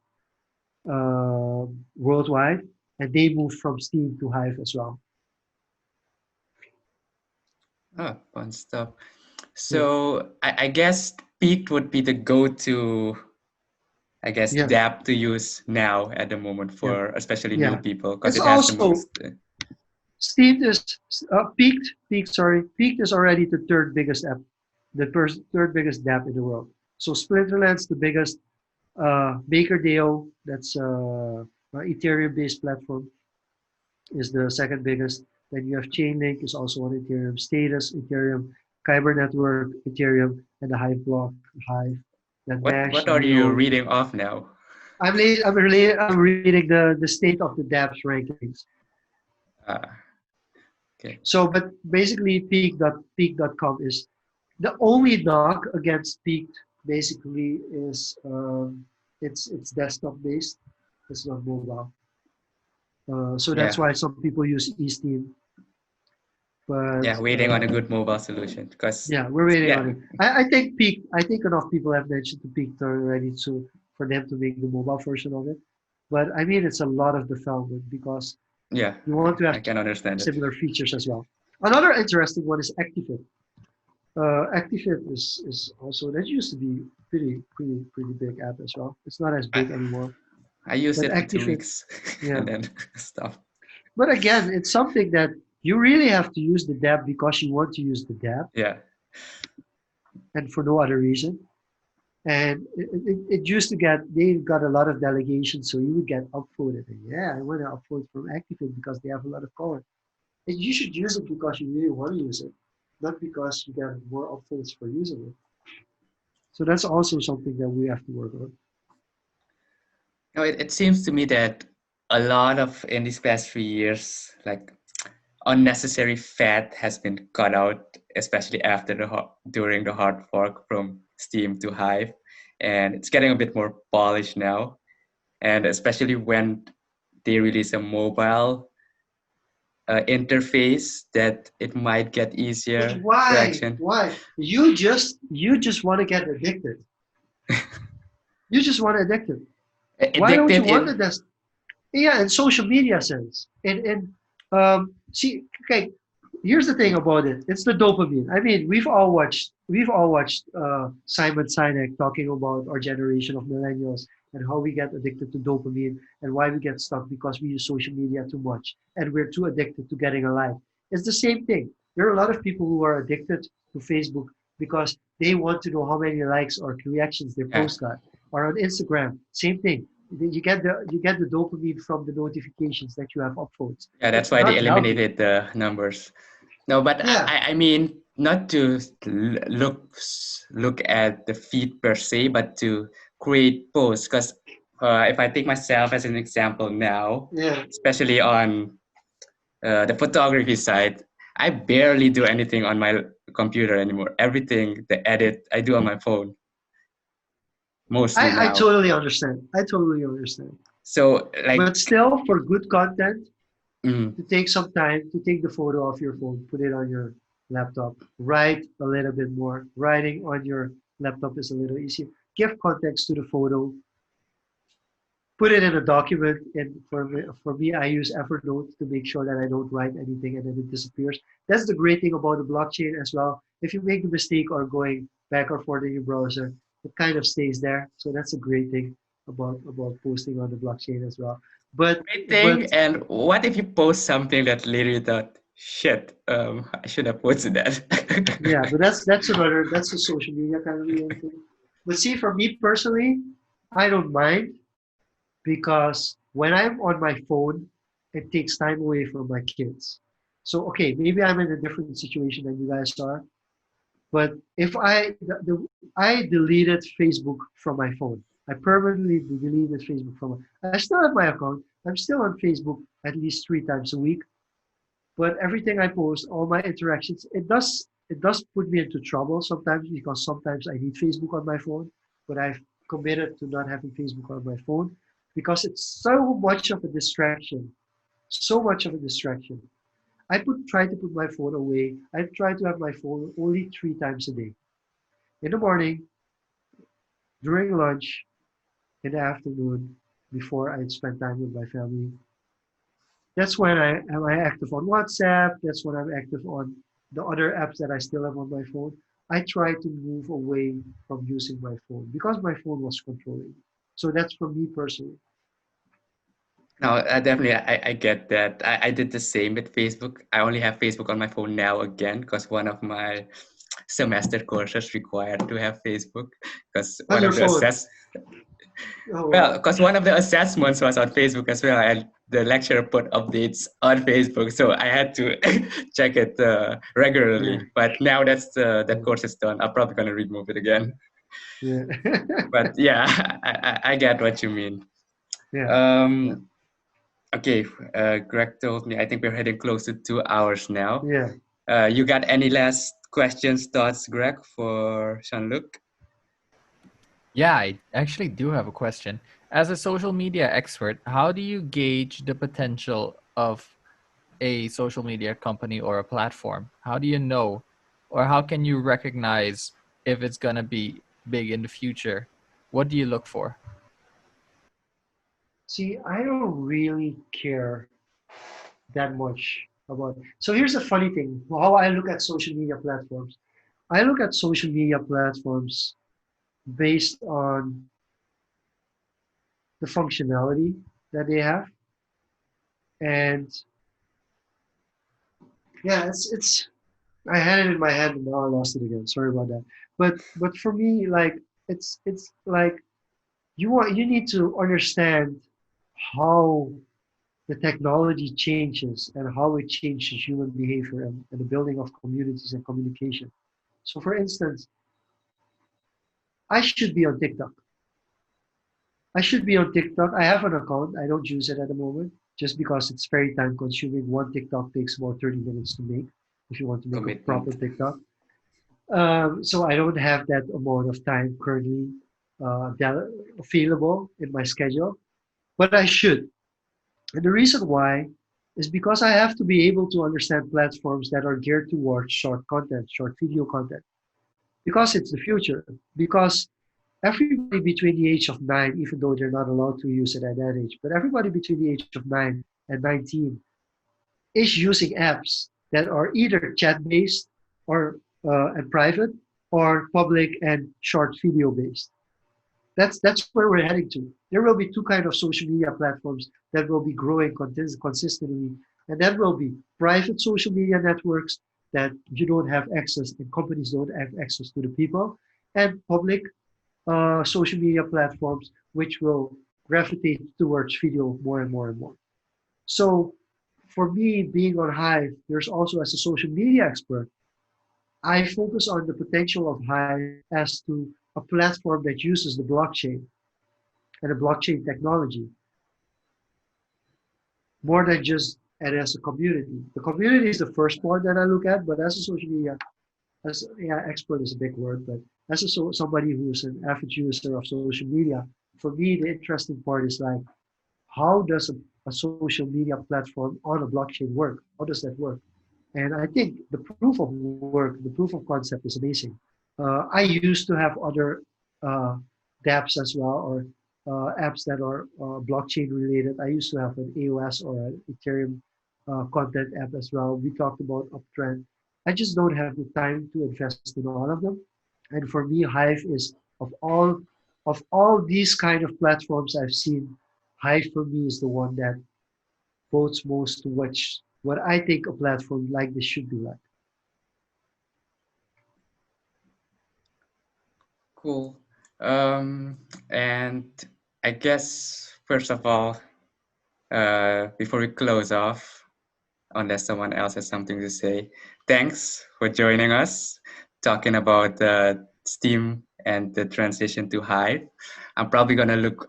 worldwide, and they moved from Steem to Hive as well. Oh, fun stuff. So I guess Peaked would be the go-to, I guess, Yeah, dApp to use now at the moment yeah, for especially new yeah. people because It's it has the also most. Steem is Peaked is already the third biggest app, third biggest dApp in the world. So Splinterland's the biggest. MakerDAO, that's Ethereum-based platform, is the second biggest. Then you have Chainlink, is also on Ethereum. Status, Ethereum. Kyber Network, Ethereum, and the Hive block, Hive. Then Mesh, What are you Neo. reading off now? I'm reading the state of the dApps rankings. Okay. So, but basically, peak.com is the only knock against Peaked. Basically, is it's desktop based. It's not mobile. So that's Yeah. why some people use eSteam. But Yeah, waiting on a good mobile solution because yeah, we're waiting yeah, on it. I think Peak. I think enough people have mentioned to Peak already to for them to make the mobile version of it. But I mean, it's a lot of development because yeah, you want to have I can understand it. similar features as well. Another interesting one is ActiveIt. ActiveIt is also that used to be pretty big app as well. It's not as big anymore. I used But it in 2 ActiveIt, weeks yeah. and then stop. But again, it's something that you really have to use the dApp because you want to use the dApp Yeah. and for no other reason. And it used to they got a lot of delegations, so you would get upvoted. And yeah, I want to upvote from ActiveIt because they have a lot of power. And you should use it because you really want to use it, not because you get more upvotes for using it. So that's also something that we have to work on. No, it seems to me that a lot of in these past 3 years, like unnecessary fat has been cut out, especially after during the hard fork from Steem to Hive, and it's getting a bit more polished now. And especially when they release a mobile interface, that it might get easier But why? traction. Why? You just want to get addicted. You just want addicted. Why don't you Addicted want in the yeah, in social media sense. See, okay, here's the thing about it. It's the dopamine. I mean, we've all watched Simon Sinek talking about our generation of millennials and how we get addicted to dopamine and why we get stuck because we use social media too much and we're too addicted to getting a like. It's the same thing. There are a lot of people who are addicted to Facebook because they want to know how many likes or reactions their yeah, post got. Or on Instagram, same thing. You get the dopamine from the notifications that you have upvotes. yeah, that's It's why they not healthy. eliminated the numbers. No, but Yeah, I mean not to look at the feed per se, but to create posts. Because if I take myself as an example now, yeah. especially on the photography side, I barely do anything on my computer anymore. Everything, the edit, I do on my phone mostly I now. totally understand. I totally understand. So like, But still, for good content, mm, to take some time to take the photo off your phone, put it on your laptop, write a little bit more. Writing on your laptop is a little easier. Give context to the photo. Put it in a document. And for me, I use Evernote to make sure that I don't write anything and then it disappears. That's the great thing about the blockchain as well. If you make the mistake or going back or forth in your browser, it kind of stays there. So that's a great thing about posting on the blockchain as well. But great but thing. And what if you post something that later you thought, shit, I should have posted yeah, that. but that's a social media kind of related thing. But see, for me personally, I don't mind because when I'm on my phone, it takes time away from my kids. So okay, maybe I'm in a different situation than you guys are, but if I deleted Facebook from my phone, I permanently deleted Facebook from my. I still have my account. I'm still on Facebook at least 3 times a week, but everything I post, all my interactions, it does put me into trouble sometimes because sometimes I need Facebook on my phone, but I've committed to not having Facebook on my phone because it's so much of a distraction. So much of a distraction. Try to put my phone away. I try to have my phone only 3 times a day. In the morning, during lunch, in the afternoon before I'd spend time with my family. That's when I active on WhatsApp. That's when I'm active on the other apps that I still have on my phone. I try to move away from using my phone because my phone was controlling me. So that's for me personally. No, definitely, I get that. I did the same with Facebook. I only have Facebook on my phone now again because one of my semester courses required to have Facebook because On one your of the phone. assess Oh well, wow. because one of the assessments was on Facebook as well, and the lecturer put updates on Facebook, so I had to check it Yeah. regularly. But now that Yeah. course is done, I'm probably gonna remove it again. Yeah. But yeah, I get what you mean. Yeah. Yeah. Um, okay, Greg told me I think we're heading close to 2 hours now. Yeah. You got any last questions, thoughts, Greg, for Jean-Luc? Yeah, I actually do have a question. As a social media expert, how do you gauge the potential of a social media company or a platform? How do you know, or how can you recognize if it's going to be big in the future? What do you look for? See, I don't really care that much about. So here's a funny thing: how I look at social media platforms. I look at social media platforms based on the functionality that they have, and yeah, it's. I had it in my head and now I lost it again. Sorry about that. But for me, like it's like you need to understand how the technology changes and how it changes human behavior and the building of communities and communication. So, for instance, I should be on TikTok. I should be on TikTok. I have an account. I don't use it at the moment just because it's very time consuming. One TikTok takes about 30 minutes to make if you want to make a proper Commitment. TikTok. So I don't have that amount of time currently available in my schedule, but I should. And the reason why is because I have to be able to understand platforms that are geared towards short content, short video content, because it's the future. Because everybody between the age of 9, even though they're not allowed to use it at that age, but everybody between the age of 9 and 19 is using apps that are either chat based or and private or public and short video based. That's where we're heading to. There will be two kind of social media platforms that will be growing consistently, and that will be private social media networks that you don't have access and companies don't have access to the people, and public social media platforms which will gravitate towards video more and more and more. So for me, being on Hive, there's also as a social media expert, I focus on the potential of Hive as to a platform that uses the blockchain and the blockchain technology more than just and as a community. The community is the first part that I look at, but as a social media, as yeah, expert is a big word, but as somebody who's an average user of social media, for me the interesting part is like how does a social media platform on a blockchain work? How does that work? And I think the proof of work, the proof of concept is amazing. I used to have other uh, dApps as well, or apps that are blockchain related. I used to have an AOS or an Ethereum content app as well. We talked about Uptrend. I just don't have the time to invest in all of them. And for me, Hive is of all these kind of platforms I've seen, Hive for me is the one that votes most to what I think a platform like this should be like. Cool. And I guess first of all, before we close off, unless someone else has something to say, thanks for joining us, talking about Steem and the transition to Hive. I'm probably gonna look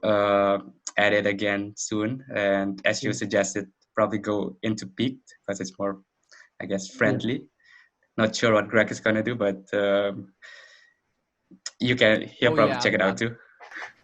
at it again soon, and as you Yeah, suggested, probably go into Peaked because it's more, I guess, yeah, friendly. Not sure what Greg is gonna do, but he'll Oh probably yeah, check it out too.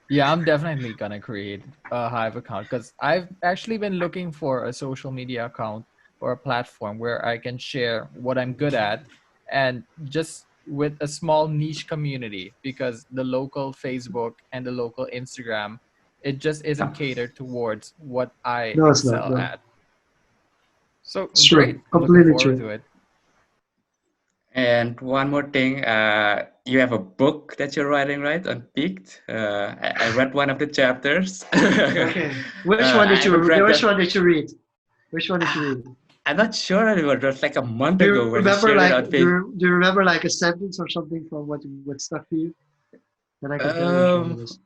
yeah, I'm definitely gonna create a Hive account because I've actually been looking for a social media account or a platform where I can share what I'm good at and just with a small niche community because the local Facebook and the local Instagram It just isn't Yeah. catered towards what I No, it's not. excel No. at. So It's great. true. I'm looking Completely forward true. to it. And one more thing, you have a book that you're writing, right? On Peaked. I read one of the chapters. Okay. Which one I did you haven't read which the. one did you read? Which one did you read? I'm not sure anymore. It was like a month Do ago you when you remember shared it like on Facebook. do you remember like a sentence or something from what stuck to you? Then I can tell you which one it Um, is.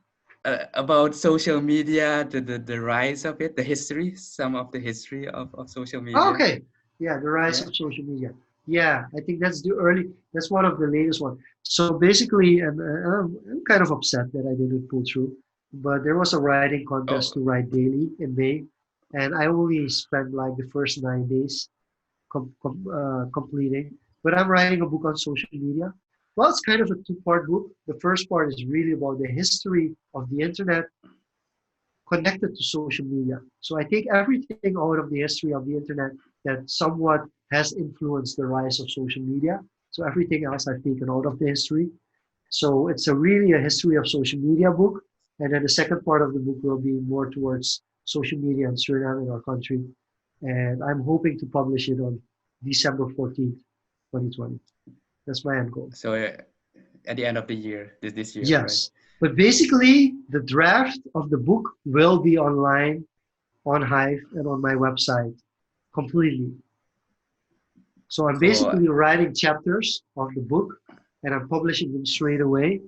about social media, the rise of it, the history, some of the history of social Oh, media. okay. Yeah, the rise Yeah. of social media. Yeah, I think that's one of the latest one. So basically, and I'm kind of upset that I didn't pull through, but there was a writing contest Oh, to write daily in May, and I only spent like the first 9 days completing. But I'm writing a book on social media. Well, it's kind of a two-part book. The first part is really about the history of the internet connected to social media. So I take everything out of the history of the internet that somewhat has influenced the rise of social media. So everything else I've taken out of the history. So it's really a history of social media book. And then the second part of the book will be more towards social media in Suriname in our country. And I'm hoping to publish it on December 14th, 2020. That's my end goal. so at the end of the year, this year, right? Yes. But basically, the draft of the book will be online on Hive and on my website completely. So I'm Cool. basically writing chapters of the book and I'm publishing them straight away.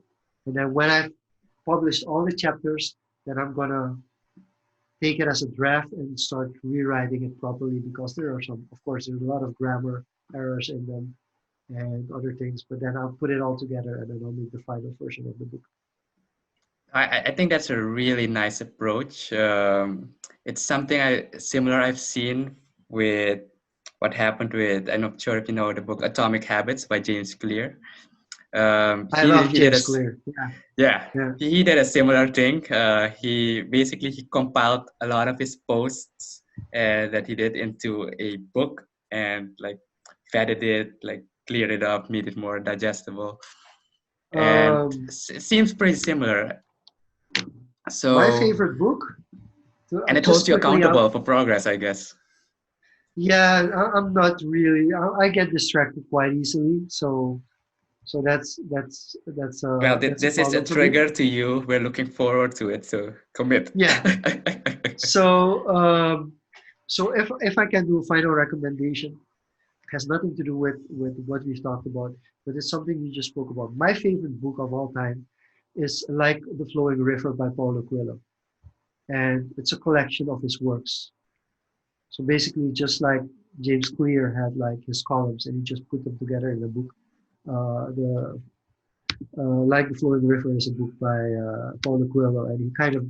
And then when I've published all the chapters, then I'm gonna take it as a draft and start rewriting it properly because there are some, of course, there's a lot of grammar errors in them and other things. But then I'll put it all together and then I'll make the final version of the book. I think that's a really nice approach. It's something similar I've seen with what happened with, I'm not sure if you know the book Atomic Habits by James Clear. I love He did James Clear. yeah, Yeah. he did a similar thing. He compiled a lot of his posts that he did into a book and like fatted it, like cleared it up, made it more digestible, and Um, seems pretty similar. my So, favorite book, and it holds just you quickly, accountable for progress, I guess. yeah, I'm not really, I get distracted quite easily. So Well, that's a this is a problem for me. trigger to you. We're looking forward to it, so commit. Yeah. So, if I can do a final recommendation, has nothing to do with what we've talked about, but it's something you just spoke about. My favorite book of all time is Like the Flowing River by Paulo Coelho, and it's a collection of his works. So basically, just like James Clear had like his columns, and he just put them together in a book. The Like the Flowing River is a book by Paulo Coelho, and he kind of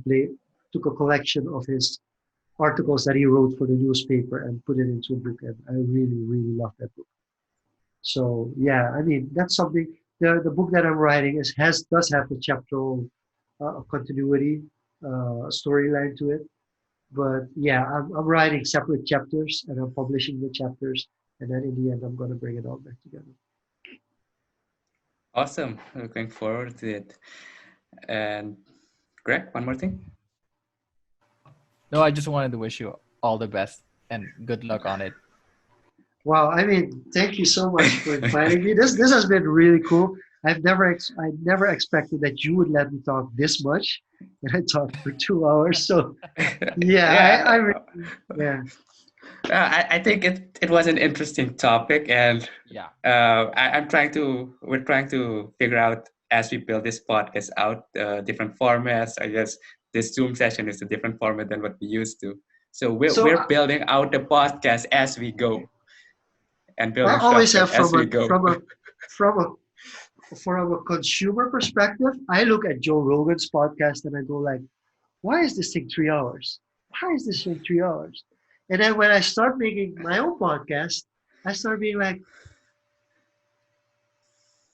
took a collection of his articles that he wrote for the newspaper and put it into a book, and I really, really love that book. So yeah, I mean that's something. The book that I'm writing does have a chapter continuity storyline to it, but yeah, I'm writing separate chapters and I'm publishing the chapters, and then in the end I'm gonna bring it all back together. Awesome. Looking forward to it. And Greg, one more thing. No, I just wanted to wish you all the best and good luck on it. Wow, I mean, thank you so much for inviting me. This has been really cool. I never expected that you would let me talk this much, and I talked for 2 hours. So yeah, Yeah. yeah. I think it was an interesting topic, and Yeah. we're trying to figure out as we build this podcast out different formats. I guess this Zoom session is a different format than what we used to. So So we're building out the podcast as we go and I building always structure have as we go. from a consumer perspective, I look at Joe Rogan's podcast and I go like, why is this thing 3 hours? Why is this thing 3 hours? And then when I start making my own podcast, I start being like,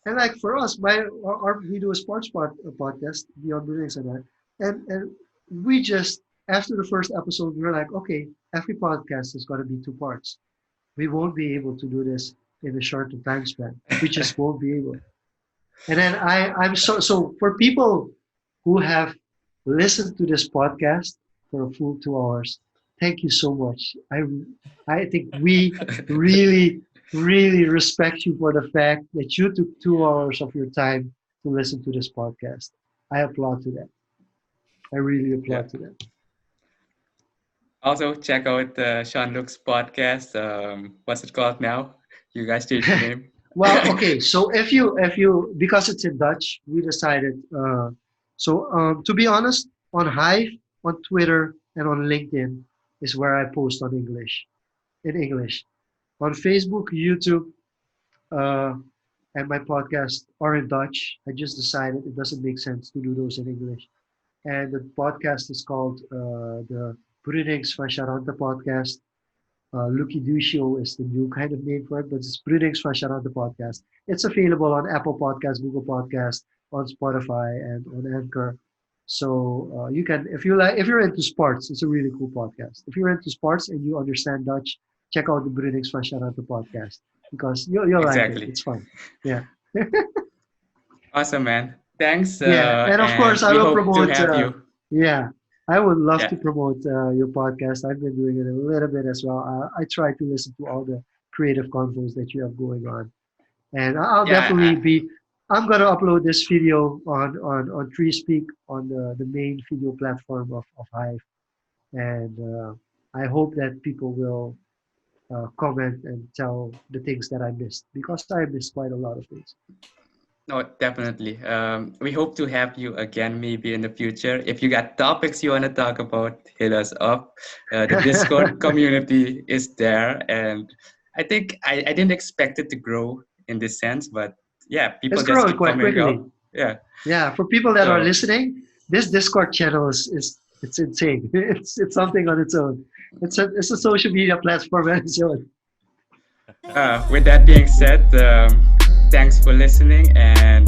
and like for us, we do a sports podcast, Beyond Brilliance and that, and we just after the first episode, we were like, okay, every podcast is going to be 2 parts. We won't be able to do this in a shorter time span. We just won't be able. And then I'm so for people who have listen to this podcast for a full 2 hours, thank you so much. I think we really, really respect you for the fact that you took 2 hours of your time to listen to this podcast. I applaud to that. I really Yeah. applaud to that. Also, check out Jeanluc's podcast. What's it called now? You guys changed the name. Well, okay. So if you because it's in Dutch, we decided. To be honest, on Hive, on Twitter, and on LinkedIn is where I post on English, in English. On Facebook, YouTube, uh, and my podcast are in Dutch. I just decided it doesn't make sense to do those in English. And the podcast is called the Brunings van Charente podcast. Lucky Ducio is the new kind of name for it, but it's Brunings van Charente podcast. It's available on Apple Podcasts, Google Podcasts, on Spotify, and on Anchor. So you can, if you're into sports, it's a really cool podcast. If you're into sports and you understand Dutch, check out the Brunings van Charente podcast because you'll like it. Exactly. It's fun. Yeah. Awesome, man. Thanks. Yeah, and of course I we will hope promote. to have you. Yeah, I would love Yeah. to promote your podcast. I've been doing it a little bit as well. I try to listen to all the creative convos that you have going on, and I'll Yeah, definitely be. I'm gonna upload this video on TreeSpeak on the main video platform of Hive, and I hope that people will comment and tell the things that I missed because I missed quite a lot of things. No, definitely. We hope to have you again maybe in the future. If you got topics you want to talk about, hit us up. The Discord community is there. And I think I didn't expect it to grow in this sense, but yeah, people It's just growing keep quite coming quickly. up. Yeah. Yeah, for people that are So- listening, this Discord channel is it's insane. It's something on its own. It's a social media platform on its own. With that being said, thanks for listening and